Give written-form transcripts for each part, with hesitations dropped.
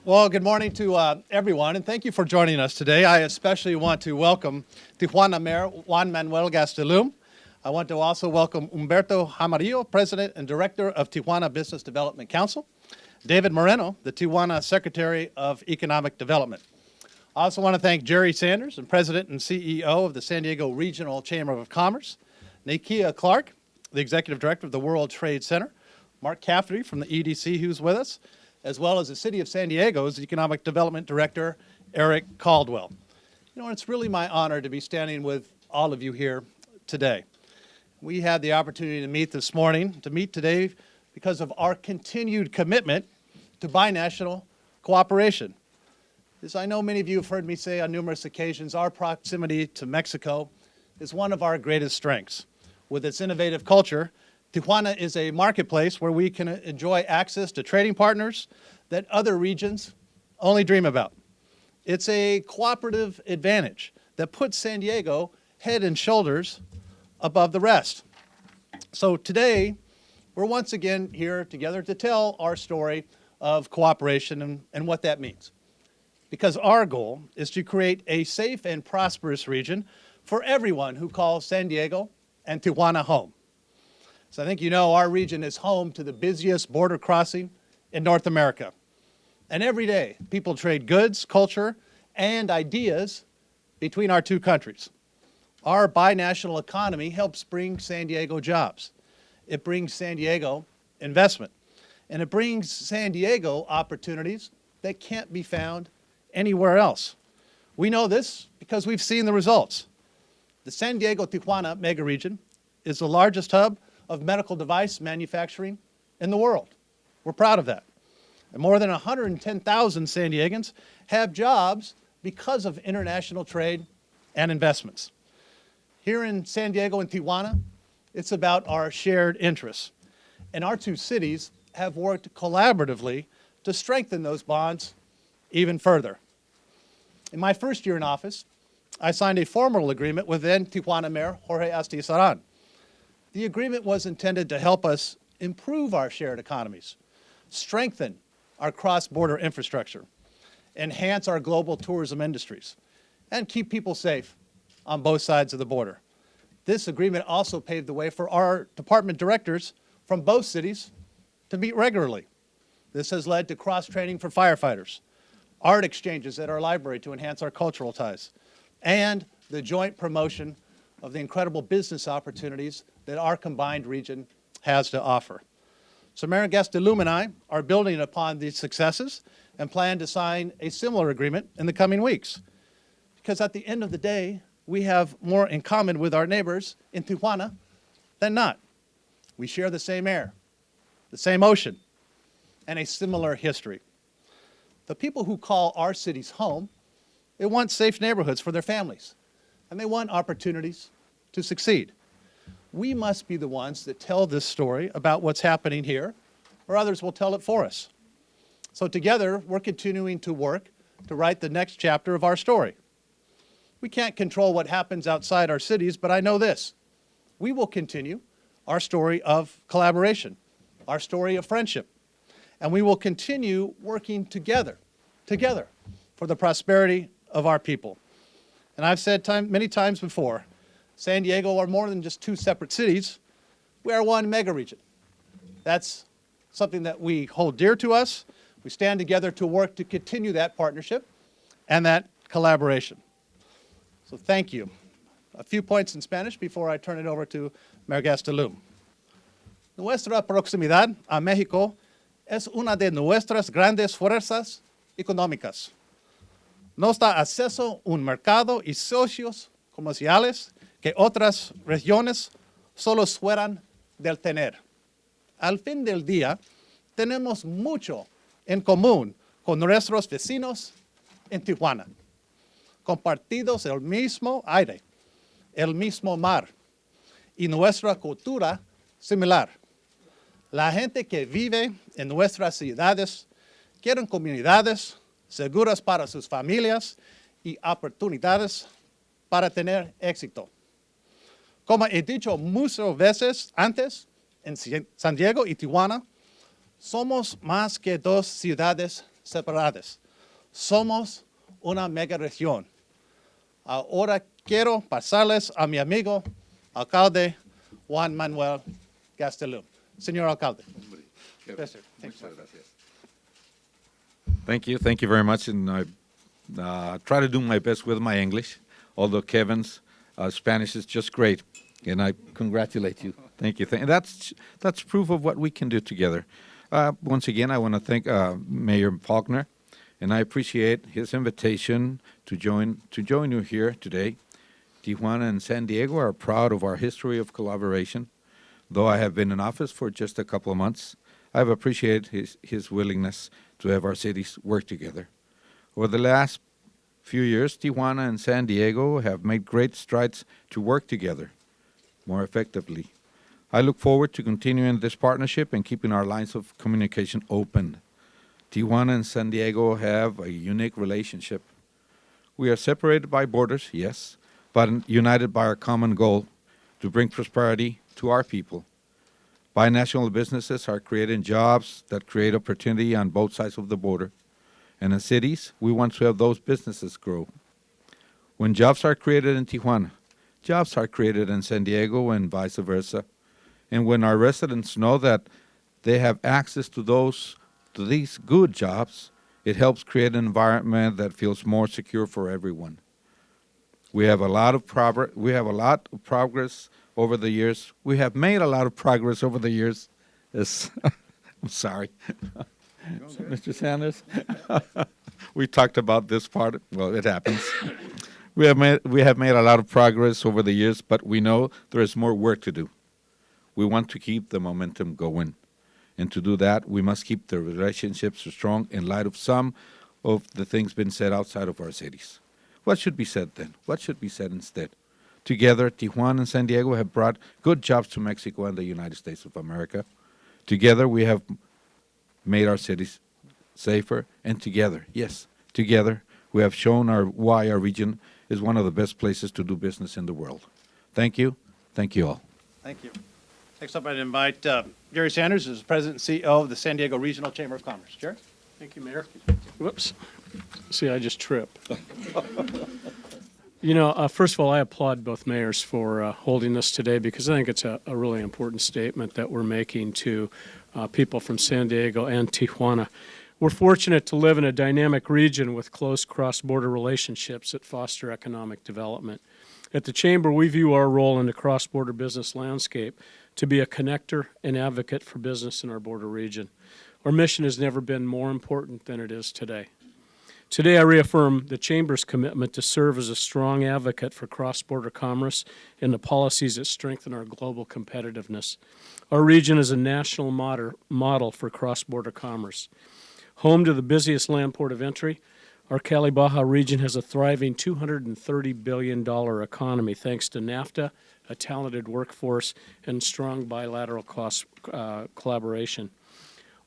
Well, good morning to everyone, and thank you for joining us today. I especially want to welcome Tijuana Mayor Juan Manuel Gastélum. I want to also welcome Humberto Jaramillo, President and Director of Tijuana Business Development Council, David Moreno, the Tijuana Secretary of Economic Development. I also want to thank Jerry Sanders, and President and CEO of the San Diego Regional Chamber of Commerce, Nakia Clark, the Executive Director of the World Trade Center, Mark Cafferty from the EDC, who's with us, as well as the City of San Diego's Economic Development Director, Eric Caldwell. You know, it's really my honor to be standing with all of you here today. We had the opportunity to meet this morning, to meet today because of our continued commitment to binational cooperation. As I know many of you have heard me say on numerous occasions, our proximity to Mexico is one of our greatest strengths. With its innovative culture, Tijuana is a marketplace where we can enjoy access to trading partners that other regions only dream about. It's a cooperative advantage that puts San Diego head and shoulders above the rest. So today, we're once again here together to tell our story of cooperation and what that means. Because our goal is to create a safe and prosperous region for everyone who calls San Diego and Tijuana home. So I think you know our region is home to the busiest border crossing in North America. And every day, people trade goods, culture, and ideas between our two countries. Our binational economy helps bring San Diego jobs. It brings San Diego investment. And it brings San Diego opportunities that can't be found anywhere else. We know this because we've seen the results. The San Diego-Tijuana megaregion is the largest hub of medical device manufacturing in the world. We're proud of that. And more than 110,000 San Diegans have jobs because of international trade and investments. Here in San Diego and Tijuana, it's about our shared interests. And our two cities have worked collaboratively to strengthen those bonds even further. In my first year in office, I signed a formal agreement with then Tijuana Mayor Jorge Astizaran. The agreement was intended to help us improve our shared economies, strengthen our cross-border infrastructure, enhance our global tourism industries, and keep people safe on both sides of the border. This agreement also paved the way for our department directors from both cities to meet regularly. This has led to cross-training for firefighters, art exchanges at our library to enhance our cultural ties, and the joint promotion of the incredible business opportunities that our combined region has to offer. So Mayor Gastélum and I are building upon these successes and plan to sign a similar agreement in the coming weeks. Because at the end of the day, we have more in common with our neighbors in Tijuana than not. We share the same air, the same ocean, and a similar history. The people who call our cities home, they want safe neighborhoods for their families, and they want opportunities to succeed. We must be the ones that tell this story about what's happening here, or others will tell it for us. So together, we're continuing to work to write the next chapter of our story. We can't control what happens outside our cities, but I know this. We will continue our story of collaboration, our story of friendship, and we will continue working together for the prosperity of our people. And I've said many times before, San Diego are more than just two separate cities. We are one megaregion. That's something that we hold dear to us. We stand together to work to continue that partnership and that collaboration. So thank you. A few points in Spanish before I turn it over to Mayor Gastélum. Nuestra proximidad a México es una de nuestras grandes fuerzas económicas. Nos da acceso a un mercado y socios comerciales que otras regiones solo sueñan del tener. Al fin del día, tenemos mucho en común con nuestros vecinos en Tijuana. Compartidos el mismo aire, el mismo mar y nuestra cultura similar. La gente que vive en nuestras ciudades quieren comunidades seguras para sus familias y oportunidades para tener éxito. Como he dicho muchas veces antes, en San Diego y Tijuana, somos más que dos ciudades separadas. Somos una megaregión. Ahora quiero pasarles a mi amigo, alcalde Juan Manuel Gastélum. Señor alcalde. Yes, sir. Thanks, sir. Thank you. Thank you very much. And I try to do my best with my English, although Kevin's Spanish is just great. And I congratulate you. Thank you. That's proof of what we can do together. Once again, I want to thank Mayor Faulconer, and I appreciate his invitation to join you here today. Tijuana and San Diego are proud of our history of collaboration. Though I have been in office for just a couple of months, I have appreciated his willingness to have our cities work together. Over the last few years, Tijuana and San Diego have made great strides to work together more effectively. I look forward to continuing this partnership and keeping our lines of communication open. Tijuana and San Diego have a unique relationship. We are separated by borders, yes, but united by our common goal to bring prosperity to our people. Binational businesses are creating jobs that create opportunity on both sides of the border. And in cities, we want to have those businesses grow. When jobs are created in Tijuana, jobs are created in San Diego and vice versa. And when our residents know that they have access to these good jobs, it helps create an environment that feels more secure for everyone. We have a lot of progress. We have a lot of progress over the years. We have made a lot of progress over the years. I'm sorry, Mr. Sanders. We talked about this part. Well, it happens. We have made a lot of progress over the years, but we know there is more work to do. We want to keep the momentum going. And to do that, we must keep the relationships strong in light of some of the things been said outside of our cities. What should be said then? What should be said instead? Together, Tijuana and San Diego have brought good jobs to Mexico and the United States of America. Together, we have made our cities safer. And together, yes, together, we have shown why our region is one of the best places to do business in the world. Thank you. Thank you all. Thank you. Next up, I'd invite Jerry Sanders, who's President and CEO of the San Diego Regional Chamber of Commerce. Jerry? Thank you, Mayor. Whoops. See, I just tripped. You know, first of all, I applaud both mayors for holding this today because I think it's a really important statement that we're making to people from San Diego and Tijuana. We're fortunate to live in a dynamic region with close cross-border relationships that foster economic development. At the Chamber, we view our role in the cross-border business landscape to be a connector and advocate for business in our border region. Our mission has never been more important than it is today. Today, I reaffirm the Chamber's commitment to serve as a strong advocate for cross-border commerce and the policies that strengthen our global competitiveness. Our region is a national model for cross-border commerce. Home to the busiest land port of entry, our Cali Baja region has a thriving $230 billion economy thanks to NAFTA, a talented workforce, and strong bilateral collaboration.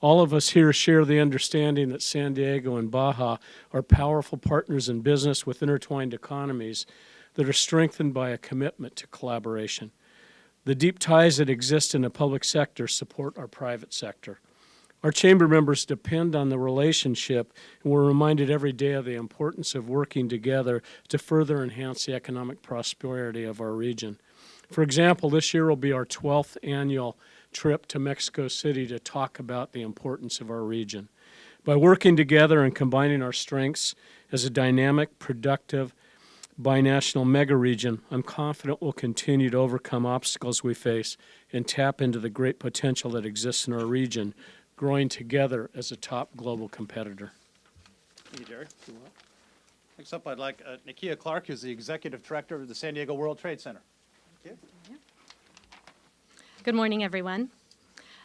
All of us here share the understanding that San Diego and Baja are powerful partners in business with intertwined economies that are strengthened by a commitment to collaboration. The deep ties that exist in the public sector support our private sector. Our Chamber members depend on the relationship, and we're reminded every day of the importance of working together to further enhance the economic prosperity of our region. For example, this year will be our 12th annual trip to Mexico City to talk about the importance of our region. By working together and combining our strengths as a dynamic, productive, binational megaregion, I'm confident we'll continue to overcome obstacles we face and tap into the great potential that exists in our region, growing together as a top global competitor. Thank you, Jerry. Next up, I'd like Nakia Clark, who's the Executive Director of the San Diego World Trade Center. Nakia? Good morning, everyone.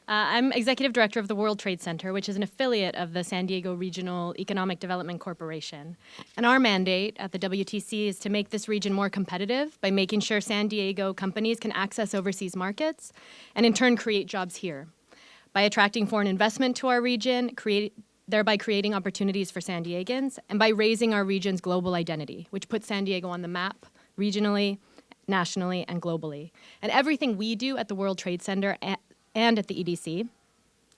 I'm Executive Director of the World Trade Center, which is an affiliate of the San Diego Regional Economic Development Corporation. And our mandate at the WTC is to make this region more competitive by making sure San Diego companies can access overseas markets and in turn create jobs here. By attracting foreign investment to our region, thereby creating opportunities for San Diegans, and by raising our region's global identity, which puts San Diego on the map regionally, nationally, and globally. And everything we do at the World Trade Center and at the EDC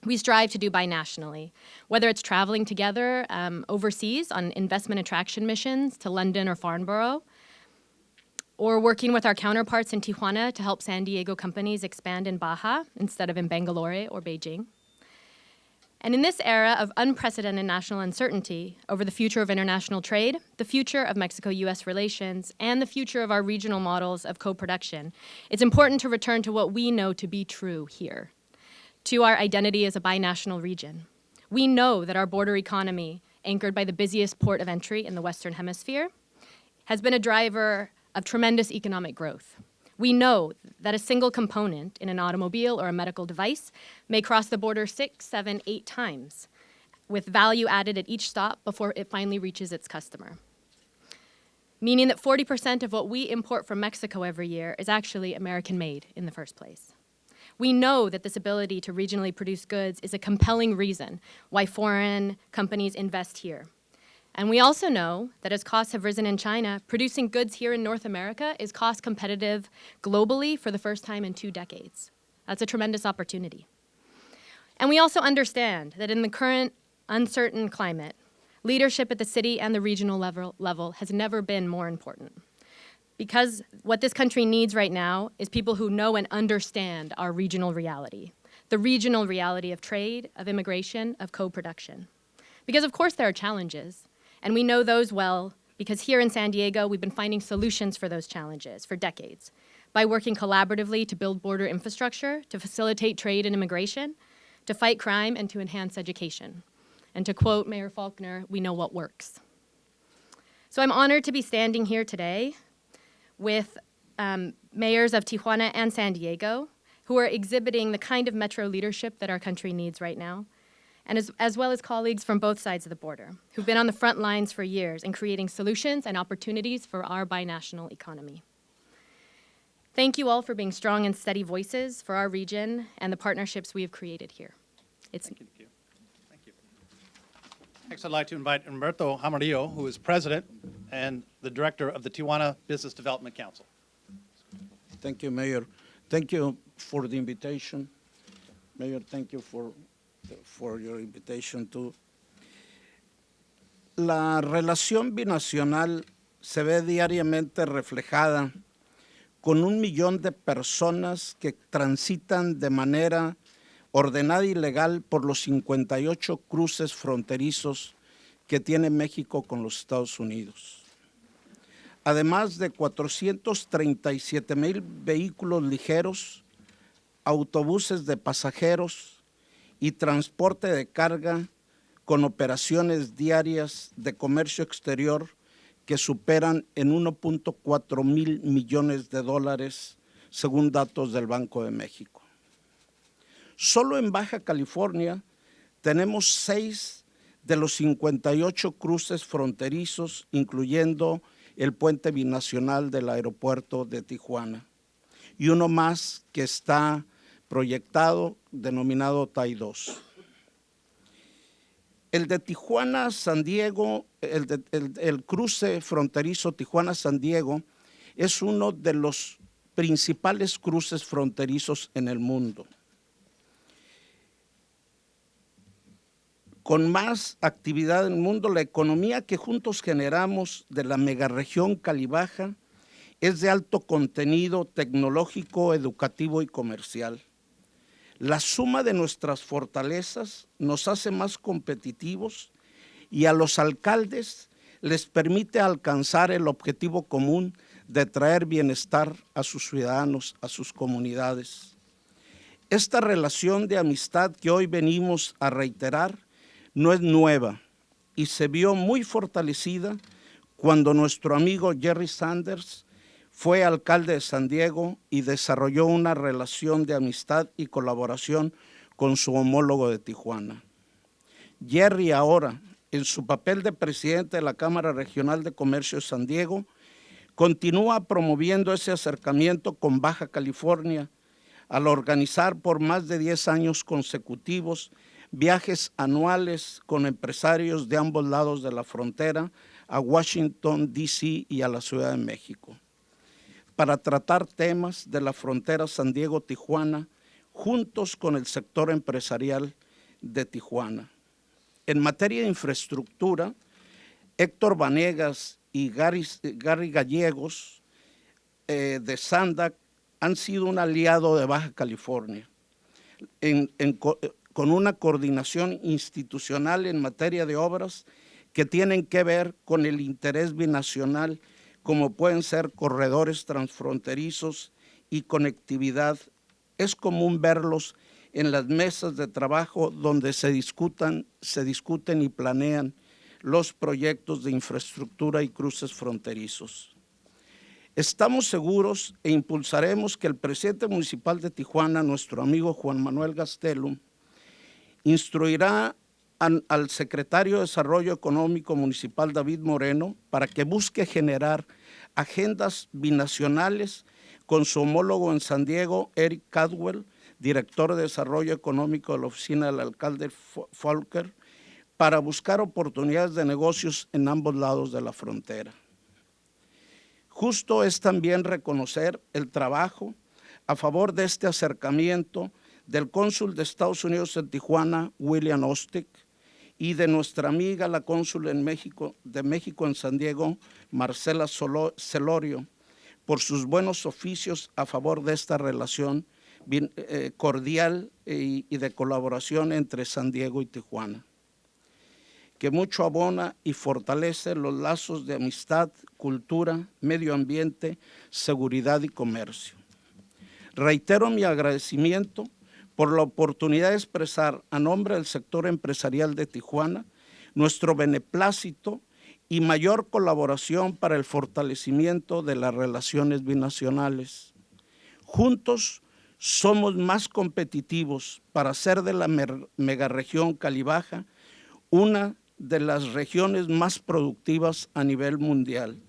we strive to do binationally, whether it's traveling together overseas on investment attraction missions to London or Farnborough, or working with our counterparts in Tijuana to help San Diego companies expand in Baja instead of in Bangalore or Beijing. And in this era of unprecedented national uncertainty over the future of international trade, the future of Mexico-U.S. relations, and the future of our regional models of co-production, it's important to return to what we know to be true here, to our identity as a binational region. We know that our border economy, anchored by the busiest port of entry in the Western Hemisphere, has been a driver of tremendous economic growth. We know that a single component in an automobile or a medical device may cross the border 6, 7, 8 times, with value added at each stop before it finally reaches its customer. Meaning that 40% of what we import from Mexico every year is actually American-made in the first place. We know that this ability to regionally produce goods is a compelling reason why foreign companies invest here. And we also know that as costs have risen in China, producing goods here in North America is cost competitive globally for the first time in 2 decades. That's a tremendous opportunity. And we also understand that in the current uncertain climate, leadership at the city and the regional level has never been more important. Because what this country needs right now is people who know and understand our regional reality, the regional reality of trade, of immigration, of co-production. Because of course there are challenges, and we know those well because here in San Diego, we've been finding solutions for those challenges for decades by working collaboratively to build border infrastructure, to facilitate trade and immigration, to fight crime, and to enhance education. And to quote Mayor Faulconer, we know what works. So I'm honored to be standing here today with mayors of Tijuana and San Diego who are exhibiting the kind of metro leadership that our country needs right now, and as well as colleagues from both sides of the border who've been on the front lines for years in creating solutions and opportunities for our binational economy. Thank you all for being strong and steady voices for our region and the partnerships we have created here. Thank you. Thank you. Next, I'd like to invite Humberto Jaramillo, who is president and the director of the Tijuana Business Development Council. Thank you, Mayor. Thank you for the invitation. Mayor, thank you for your invitation too. La relación binacional se ve diariamente reflejada con 1 millón de personas que transitan de manera ordenada y legal por los 58 cruces fronterizos que tiene México con los Estados Unidos. Además de 437,000 vehículos ligeros, autobuses de pasajeros y transporte de carga con operaciones diarias de comercio exterior que superan en 1.4 mil millones de dólares, según datos del Banco de México. Solo en Baja California tenemos 6 de los 58 cruces fronterizos, incluyendo el puente binacional del aeropuerto de Tijuana, y uno más que está proyectado, denominado TAI 2. El de Tijuana-San Diego, el cruce fronterizo Tijuana-San Diego es uno de los principales cruces fronterizos en el mundo. Con más actividad en el mundo, la economía que juntos generamos de la megaregión Cali-Baja es de alto contenido tecnológico, educativo y comercial. La suma de nuestras fortalezas nos hace más competitivos y a los alcaldes les permite alcanzar el objetivo común de traer bienestar a sus ciudadanos, a sus comunidades. Esta relación de amistad que hoy venimos a reiterar no es nueva y se vio muy fortalecida cuando nuestro amigo Jerry Sanders fue alcalde de San Diego y desarrolló una relación de amistad y colaboración con su homólogo de Tijuana. Jerry ahora, en su papel de presidente de la Cámara Regional de Comercio de San Diego, continúa promoviendo ese acercamiento con Baja California al organizar por más de 10 años consecutivos viajes anuales con empresarios de ambos lados de la frontera a Washington, D.C. y a la Ciudad de México, para tratar temas de la frontera San Diego-Tijuana juntos con el sector empresarial de Tijuana. En materia de infraestructura, Héctor Vanegas y Gary Gallegos de Sandac han sido un aliado de Baja California con una coordinación institucional en materia de obras que tienen que ver con el interés binacional, como pueden ser corredores transfronterizos y conectividad. Es común verlos en las mesas de trabajo donde se discuten y planean los proyectos de infraestructura y cruces fronterizos. Estamos seguros e impulsaremos que el presidente municipal de Tijuana, nuestro amigo Juan Manuel Gastélum, instruirá al secretario de Desarrollo Económico Municipal David Moreno para que busque generar agendas binacionales con su homólogo en San Diego, Eric Cadwell, director de Desarrollo Económico de la oficina del alcalde Faulconer, para buscar oportunidades de negocios en ambos lados de la frontera. Justo es también reconocer el trabajo a favor de este acercamiento del cónsul de Estados Unidos en Tijuana, William Ostick, y de nuestra amiga, la cónsul de México en San Diego, Marcela Celorio, por sus buenos oficios a favor de esta relación cordial y de colaboración entre San Diego y Tijuana, que mucho abona y fortalece los lazos de amistad, cultura, medio ambiente, seguridad y comercio. Reitero mi agradecimiento por la oportunidad de expresar a nombre del sector empresarial de Tijuana nuestro beneplácito y mayor colaboración para el fortalecimiento de las relaciones binacionales. Juntos somos más competitivos para hacer de la megaregión Calibaja una de las regiones más productivas a nivel mundial.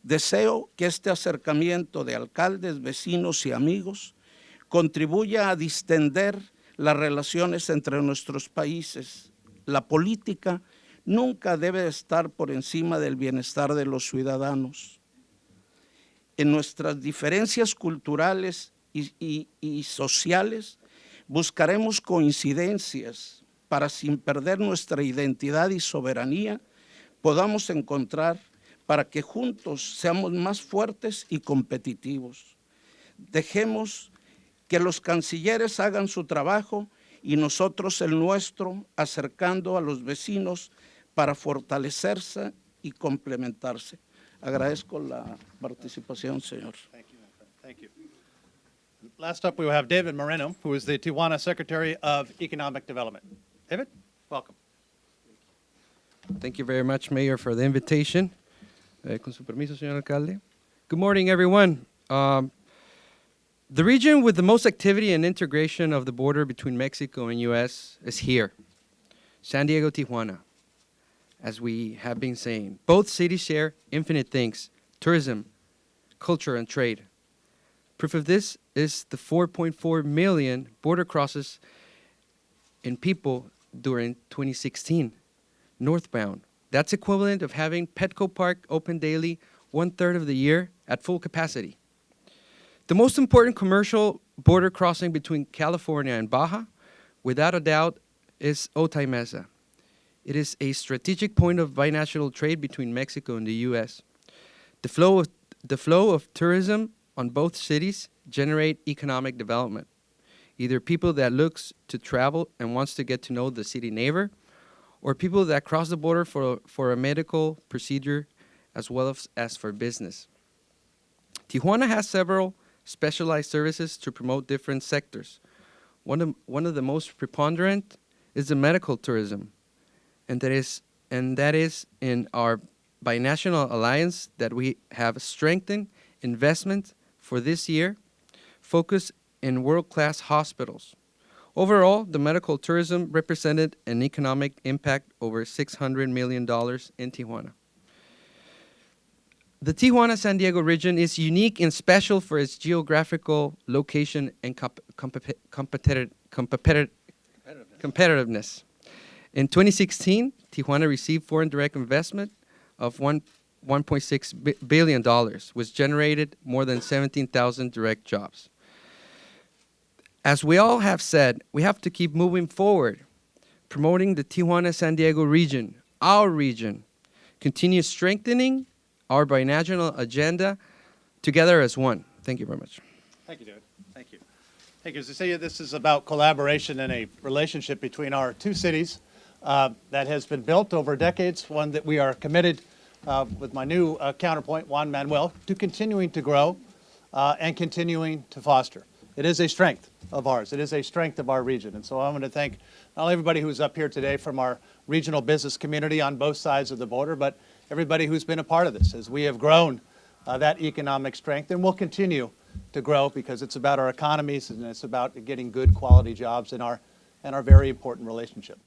Deseo que este acercamiento de alcaldes, vecinos y amigos contribuya a distender las relaciones entre nuestros países. La política nunca debe estar por encima del bienestar de los ciudadanos. En nuestras diferencias culturales y sociales buscaremos coincidencias para, sin perder nuestra identidad y soberanía, podamos encontrar para que juntos seamos más fuertes y competitivos. Dejemos que los cancilleres hagan su trabajo y nosotros el nuestro, acercando a los vecinos para fortalecerse y complementarse. Agradezco la participación, señor. Thank you, my friend. Thank you. Last up, we will have David Moreno, who is the Tijuana Secretary of Economic Development. David, welcome. Thank you very much, Mayor, for the invitation. Con su permiso, señor alcalde. Good morning, everyone. The region with the most activity and integration of the border between Mexico and U.S. is here, San Diego, Tijuana, as we have been saying. Both cities share infinite things: tourism, culture, and trade. Proof of this is the 4.4 million border crosses in people during 2016, northbound. That's equivalent of having Petco Park open daily 1/3 of the year at full capacity. The most important commercial border crossing between California and Baja, without a doubt, is Otay Mesa. It is a strategic point of binational trade between Mexico and the U.S. The flow of tourism on both cities generate economic development. Either people that looks to travel and wants to get to know the city neighbor, or people that cross the border for a medical procedure as well as for business. Tijuana has several specialized services to promote different sectors. One of the most preponderant is the medical tourism, and that is in our binational alliance that we have strengthened investment for this year, focused in world-class hospitals. Overall, the medical tourism represented an economic impact over $600 million in Tijuana. The Tijuana-San Diego region is unique and special for its geographical location and competitiveness. In 2016, Tijuana received foreign direct investment of $1.6 billion, which generated more than 17,000 direct jobs. As we all have said, we have to keep moving forward promoting the Tijuana-San Diego region, our region, continue strengthening our binational agenda together as one. Thank you very much. Thank you, David. Thank you. Hey, as I say, this is about collaboration and a relationship between our two cities that has been built over decades, one that we are committed with my new counterpoint, Juan Manuel, to continuing to grow and continuing to foster. It is a strength of ours. It is a strength of our region. And so I want to thank not only everybody who's up here today from our regional business community on both sides of the border, but everybody who's been a part of this as we have grown that economic strength, and will continue to grow because it's about our economies and it's about getting good quality jobs in our very important relationship.